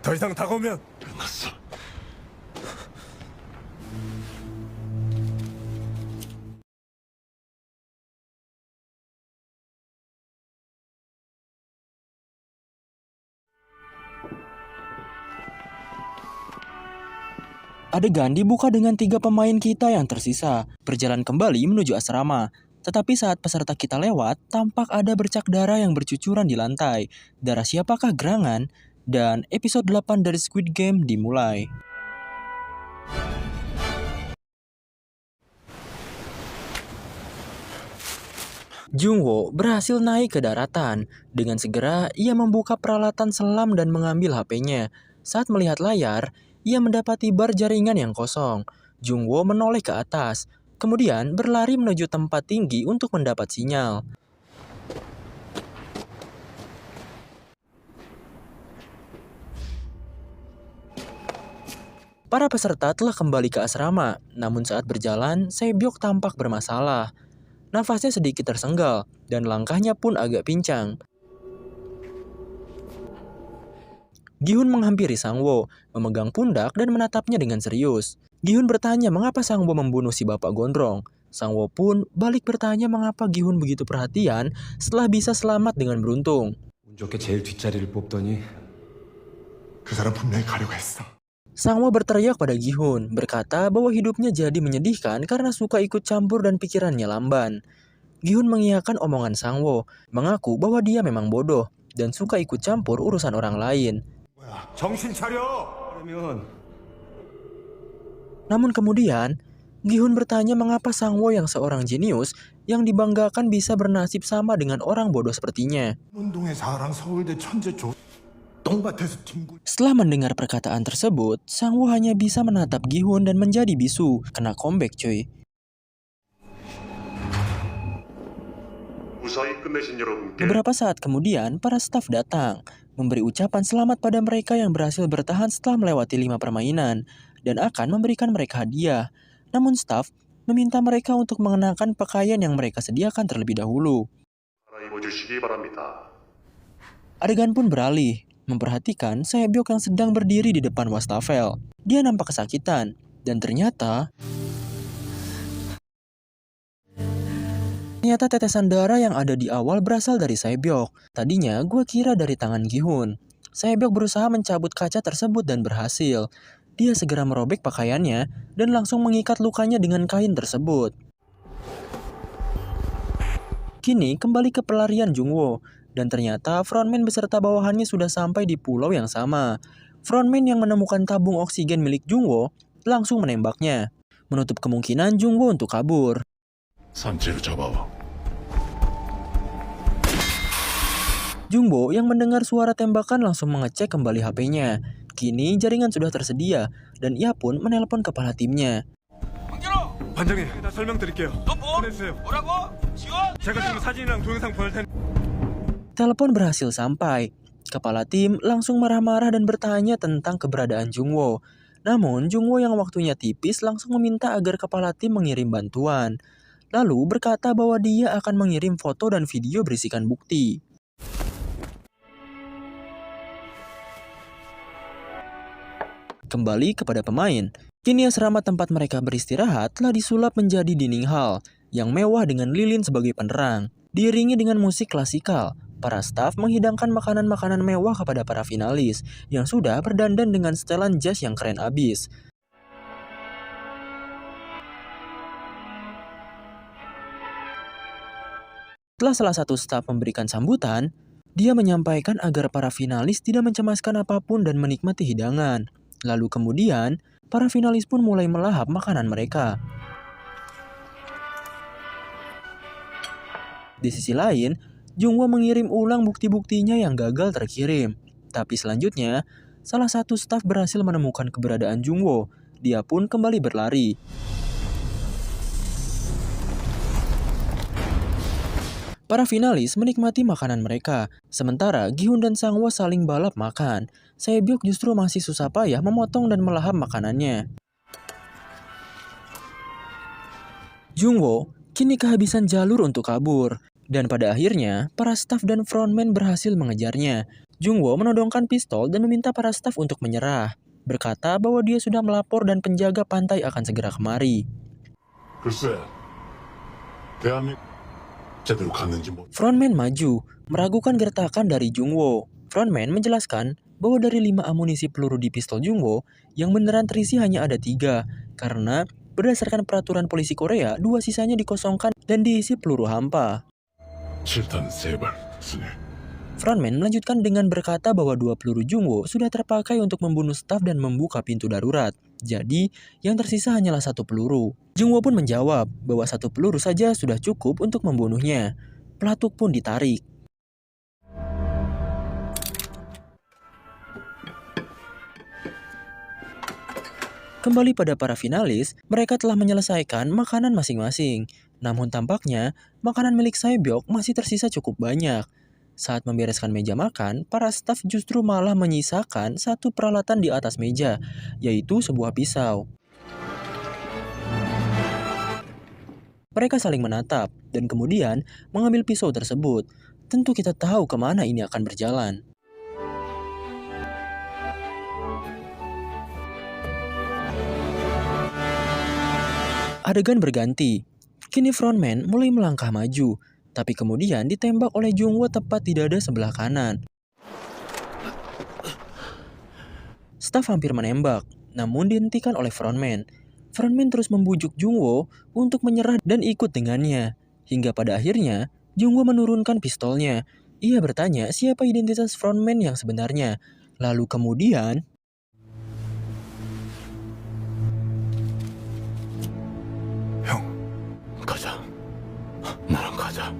더 이상 다가오면 끝났어. Adegan dibuka dengan 3 pemain kita yang tersisa, berjalan kembali menuju asrama. Tetapi saat peserta kita lewat, tampak ada bercak darah yang bercucuran di lantai. Darah siapakah gerangan? Dan episode 8 dari Squid Game dimulai. Jungwoo berhasil naik ke daratan. Dengan segera, ia membuka peralatan selam dan mengambil HP-nya. Saat melihat layar, ia mendapati bar jaringan yang kosong. Jungwoo menoleh ke atas, kemudian berlari menuju tempat tinggi untuk mendapat sinyal. Para peserta telah kembali ke asrama, namun saat berjalan, Sae-byok tampak bermasalah. Nafasnya sedikit tersenggal, dan langkahnya pun agak pincang. Gi-hun menghampiri Sang-woo, memegang pundak dan menatapnya dengan serius. Gi-hun bertanya mengapa Sang-woo membunuh si bapak gondrong. Sang-woo pun balik bertanya mengapa Gi-hun begitu perhatian setelah bisa selamat dengan beruntung. 운 좋게 제일 뒷자리를 뽑더니 그 사람 분명히 가려고 했어. Sang-woo berteriak pada Gi-hun, berkata bahwa hidupnya jadi menyedihkan karena suka ikut campur dan pikirannya lamban. Gi-hun mengiyakan omongan Sang-woo, mengaku bahwa dia memang bodoh dan suka ikut campur urusan orang lain. 정신 차려. 그러면 Namun kemudian, Gi-hun bertanya mengapa Sang-woo yang seorang jenius yang dibanggakan bisa bernasib sama dengan orang bodoh sepertinya. 운동의 사랑 서울대 천재 똥밭에서 뒹굴. Setelah mendengar perkataan tersebut, Sang-woo hanya bisa menatap Gi-hun dan menjadi bisu. Kena comeback cuy. 무사히 끝내신 여러분께 Beberapa saat kemudian, para staf datang, memberi ucapan selamat pada mereka yang berhasil bertahan setelah melewati 5 permainan, dan akan memberikan mereka hadiah. Namun staf meminta mereka untuk mengenakan pakaian yang mereka sediakan terlebih dahulu. 갈아입어 주시기 바랍니다. Adegan pun beralih, memperhatikan Sae-byok yang sedang berdiri di depan wastafel. Dia nampak kesakitan, dan ternyata tetesan darah yang ada di awal berasal dari Sae-byok. Tadinya gue kira dari tangan Gi-hun. Sae-byok berusaha mencabut kaca tersebut dan berhasil. Dia segera merobek pakaiannya dan langsung mengikat lukanya dengan kain tersebut. Kini kembali ke pelarian Jungwoo, dan ternyata frontman beserta bawahannya sudah sampai di pulau yang sama. Frontman yang menemukan tabung oksigen milik Jungwoo langsung menembaknya, menutup kemungkinan Jungwoo untuk kabur. 산재를 잡아와. Jungwoo yang mendengar suara tembakan langsung mengecek kembali HP-nya. Kini jaringan sudah tersedia dan ia pun menelpon kepala timnya. 반장님, 다 설명드릴게요. 보내주세요. 뭐라고? 지원? 제가 지금 사진이랑 동영상 보낼 테니. Telepon berhasil sampai. Kepala tim langsung marah-marah dan bertanya tentang keberadaan Jungwoo. Namun Jungwoo yang waktunya tipis langsung meminta agar kepala tim mengirim bantuan. Lalu berkata bahwa dia akan mengirim foto dan video berisikan bukti. Kembali kepada pemain. Kini asrama tempat mereka beristirahat telah disulap menjadi dining hall yang mewah dengan lilin sebagai penerang. Diiringi dengan musik klasikal, para staf menghidangkan makanan-makanan mewah kepada para finalis yang sudah berdandan dengan setelan jas yang keren abis. Setelah salah satu staf memberikan sambutan, dia menyampaikan agar para finalis tidak mencemaskan apapun dan menikmati hidangan. Lalu kemudian, para finalis pun mulai melahap makanan mereka. Di sisi lain, Jungwoo mengirim ulang bukti-buktinya yang gagal terkirim. Tapi selanjutnya, salah satu staf berhasil menemukan keberadaan Jungwoo. Dia pun kembali berlari. Para finalis menikmati makanan mereka, sementara Gi-hun dan Sang-woo saling balap makan. Sae-byok justru masih susah payah memotong dan melahap makanannya. Jungwoo kini kehabisan jalur untuk kabur, dan pada akhirnya para staf dan frontman berhasil mengejarnya. Jungwoo menodongkan pistol dan meminta para staf untuk menyerah, berkata bahwa dia sudah melapor dan penjaga pantai akan segera kemari. 글쎄, 대한민국 제대로 갔는지 뭐. Frontman maju, meragukan gertakan dari Jungwoo. Frontman menjelaskan bahwa dari 5 amunisi peluru di pistol Jungwoo, yang beneran terisi hanya ada 3, karena berdasarkan peraturan polisi Korea, 2 sisanya dikosongkan dan diisi peluru hampa. 7탄 3발 쓰네. Frontman melanjutkan dengan berkata bahwa 2 peluru Jungwoo sudah terpakai untuk membunuh staf dan membuka pintu darurat. Jadi, yang tersisa hanyalah 1 peluru. Jungwoo pun menjawab bahwa 1 peluru saja sudah cukup untuk membunuhnya. Pelatuk pun ditarik. Kembali pada para finalis, mereka telah menyelesaikan makanan masing-masing. Namun tampaknya, makanan milik Sae-byeok masih tersisa cukup banyak. Saat membereskan meja makan, para staf justru malah menyisakan 1 peralatan di atas meja, yaitu sebuah pisau. Mereka saling menatap, dan kemudian mengambil pisau tersebut. Tentu kita tahu kemana ini akan berjalan. Adegan berganti. Kini Frontman mulai melangkah maju, tapi kemudian ditembak oleh Jungwoo tepat di dada sebelah kanan. Staf hampir menembak, namun dihentikan oleh Frontman. Frontman terus membujuk Jungwoo untuk menyerah dan ikut dengannya. Hingga pada akhirnya, Jungwoo menurunkan pistolnya. Ia bertanya siapa identitas Frontman yang sebenarnya. Lalu kemudian, 형, 가자. 나랑 가자.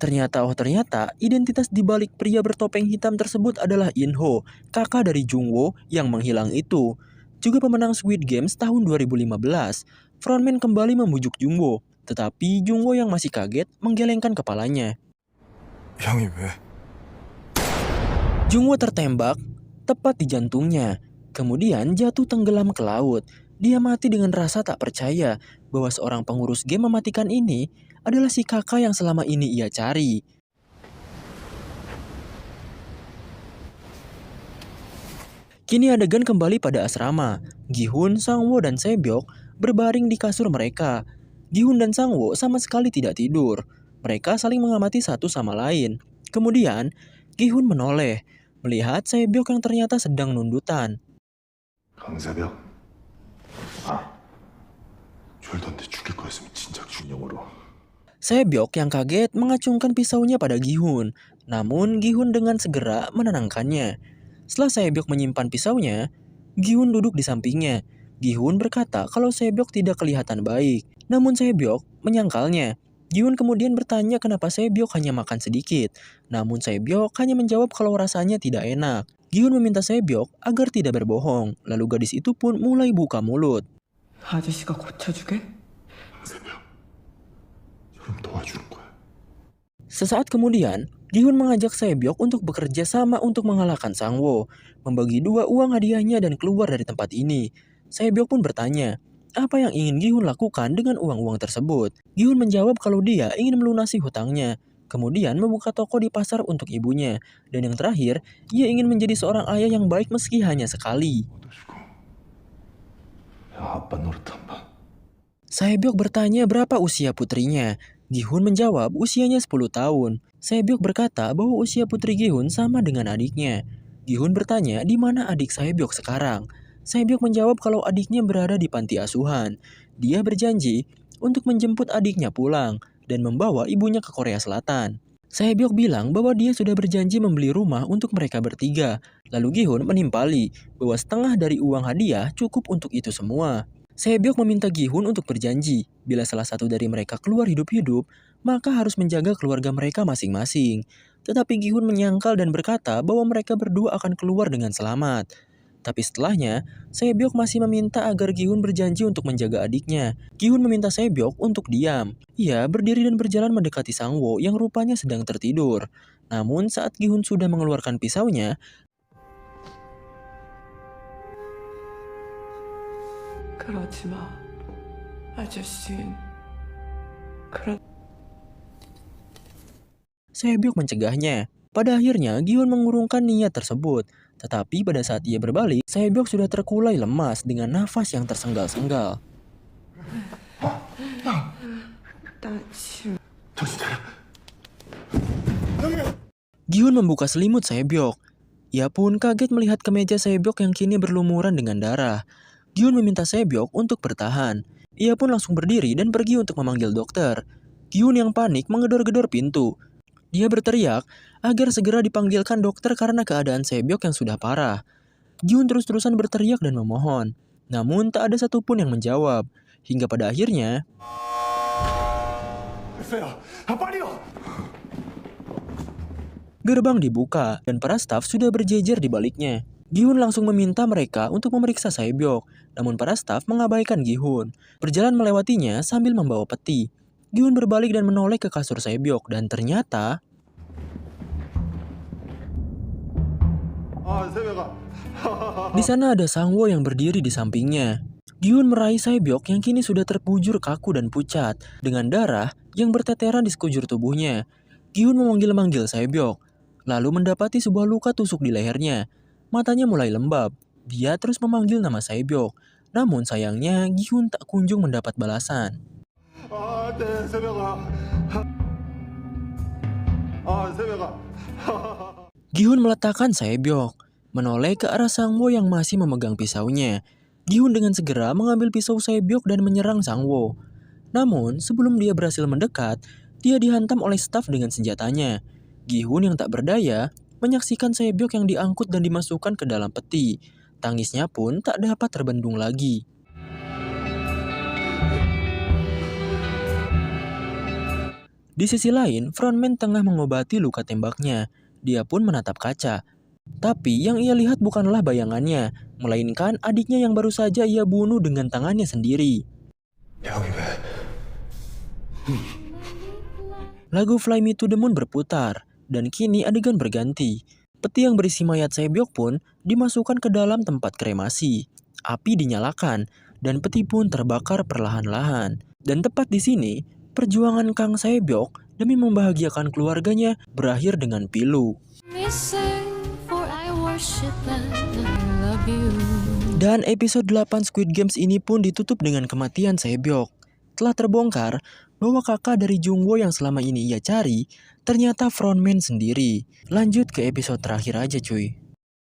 ternyata identitas di balik pria bertopeng hitam tersebut adalah In-ho, kakak dari Jungwoo yang menghilang itu. Juga pemenang Squid Games tahun 2015. Frontman kembali membujuk Jungwoo, tetapi Jungwoo yang masih kaget menggelengkan kepalanya. 형이 왜? Jungwoo tertembak tepat di jantungnya, kemudian jatuh tenggelam ke laut. Dia mati dengan rasa tak percaya bahwa seorang pengurus game mematikan ini adalah si kakak yang selama ini ia cari. Kini adegan kembali pada asrama. Gi-hun, Sang-woo, dan Se-byeok berbaring di kasur mereka. Gi-hun dan Sang-woo sama sekali tidak tidur. Mereka saling mengamati satu sama lain. Kemudian, Gi-hun menoleh, melihat Se-byeok yang ternyata sedang nundutan. 강세벽. 졸던데 죽일 거였으면 진작 준영으로. Se-byeok yang kaget mengacungkan pisaunya pada Gi-hun. Namun Gi-hun dengan segera menenangkannya. Setelah Se-byeok menyimpan pisaunya, Gi-hun duduk di sampingnya. Gi-hun berkata kalau Se-byeok tidak kelihatan baik. Namun Se-byeok menyangkalnya. Gi-hun kemudian bertanya kenapa Se-byeok hanya makan sedikit. Namun Se-byeok hanya menjawab kalau rasanya tidak enak. Gi-hun meminta Se-byeok agar tidak berbohong. Lalu gadis itu pun mulai buka mulut. 아저씨가 고쳐주게? 강세벽. 형 도와주는 거야. Sesaat kemudian, Gi-hun mengajak Se-byeok untuk bekerja sama untuk mengalahkan Sang-woo, membagi 2 uang hadiahnya dan keluar dari tempat ini. Se-byeok pun bertanya, apa yang ingin Gi-hun lakukan dengan uang-uang tersebut? Gi-hun menjawab kalau dia ingin melunasi hutangnya, kemudian membuka toko di pasar untuk ibunya, dan yang terakhir, ia ingin menjadi seorang ayah yang baik meski hanya sekali. 얻어주고. 형 아빠 노릇 한 번. Se-byeok bertanya berapa usia putrinya. Gi-hun menjawab usianya 10 tahun. Se-byeok berkata bahwa usia putri Gi-hun sama dengan adiknya. Gi-hun bertanya di mana adik Se-byeok sekarang. Se-byeok menjawab kalau adiknya berada di panti asuhan. Dia berjanji untuk menjemput adiknya pulang dan membawa ibunya ke Korea Selatan. Se-byeok bilang bahwa dia sudah berjanji membeli rumah untuk mereka bertiga. Lalu Gi-hun menimpali bahwa setengah dari uang hadiah cukup untuk itu semua. Se-byeok meminta Gi-hun untuk berjanji, bila salah satu dari mereka keluar hidup-hidup, maka harus menjaga keluarga mereka masing-masing. Tetapi Gi-hun menyangkal dan berkata bahwa mereka berdua akan keluar dengan selamat. Tapi setelahnya, Se-byeok masih meminta agar Gi-hun berjanji untuk menjaga adiknya. Gi-hun meminta Se-byeok untuk diam. Ia berdiri dan berjalan mendekati Sang-woo yang rupanya sedang tertidur. Namun saat Gi-hun sudah mengeluarkan pisaunya, 그러지 마, 아저씨. Se-byeok mencegahnya. Pada akhirnya, Gi-hun mengurungkan niat tersebut. Tetapi pada saat ia berbalik, Sae-byok sudah terkulai lemas dengan nafas yang tersenggal-senggal. 정신 차려. Gi-hun membuka selimut Sae-byok. Ia pun kaget melihat kemeja Sae-byok yang kini berlumuran dengan darah. Gi-hun meminta Sae-byok untuk bertahan. Ia pun langsung berdiri dan pergi untuk memanggil dokter. Gi-hun yang panik menggedor-gedor pintu. Dia berteriak agar segera dipanggilkan dokter karena keadaan Sae-byok yang sudah parah. Gi-hun terus-terusan berteriak dan memohon. Namun tak ada satupun yang menjawab. Hingga pada akhirnya, 됐어요. 빨리요. gerbang dibuka dan para staf sudah berjejer di baliknya. Gi-hun langsung meminta mereka untuk memeriksa Sae-byok. Namun para staf mengabaikan Gi-hun. Berjalan melewatinya sambil membawa peti. Gi-hun berbalik dan menoleh ke kasur Sae-byok dan ternyata 세배가. di sana ada Sang-woo yang berdiri di sampingnya. Gi-hun meraih Sae-byok yang kini sudah terpujur kaku dan pucat dengan darah yang berteteran di sekujur tubuhnya. Gi-hun memanggil-manggil Sae-byok, lalu mendapati sebuah luka tusuk di lehernya. Matanya mulai lembab. Dia terus memanggil nama Sae-byok. Namun sayangnya Gi-hun tak kunjung mendapat balasan. 네, 세배가. 세배가. Gi-hun meletakkan Sae-byok, menoleh ke arah Sang-woo yang masih memegang pisaunya. Gi-hun dengan segera mengambil pisau Sae-byok dan menyerang Sang-woo. Namun, sebelum dia berhasil mendekat, dia dihantam oleh staf dengan senjatanya. Gi-hun yang tak berdaya menyaksikan Sae-byok yang diangkut dan dimasukkan ke dalam peti. Tangisnya pun tak dapat terbendung lagi. Di sisi lain, frontman tengah mengobati luka tembaknya. Dia pun menatap kaca. Tapi yang ia lihat bukanlah bayangannya, melainkan adiknya yang baru saja ia bunuh dengan tangannya sendiri. 여기 왜? Lagu Fly Me to the Moon berputar, dan kini adegan berganti. Peti yang berisi mayat Sae-byok pun dimasukkan ke dalam tempat kremasi. Api dinyalakan, dan peti pun terbakar perlahan-lahan. Dan tepat di sini, perjuangan Kang Sae-byok demi membahagiakan keluarganya berakhir dengan pilu. Dan episode 8 Squid Games ini pun ditutup dengan kematian Sae-byok. Telah terbongkar bahwa kakak dari Jung-woo yang selama ini ia cari ternyata frontman sendiri. Lanjut ke episode terakhir aja cuy.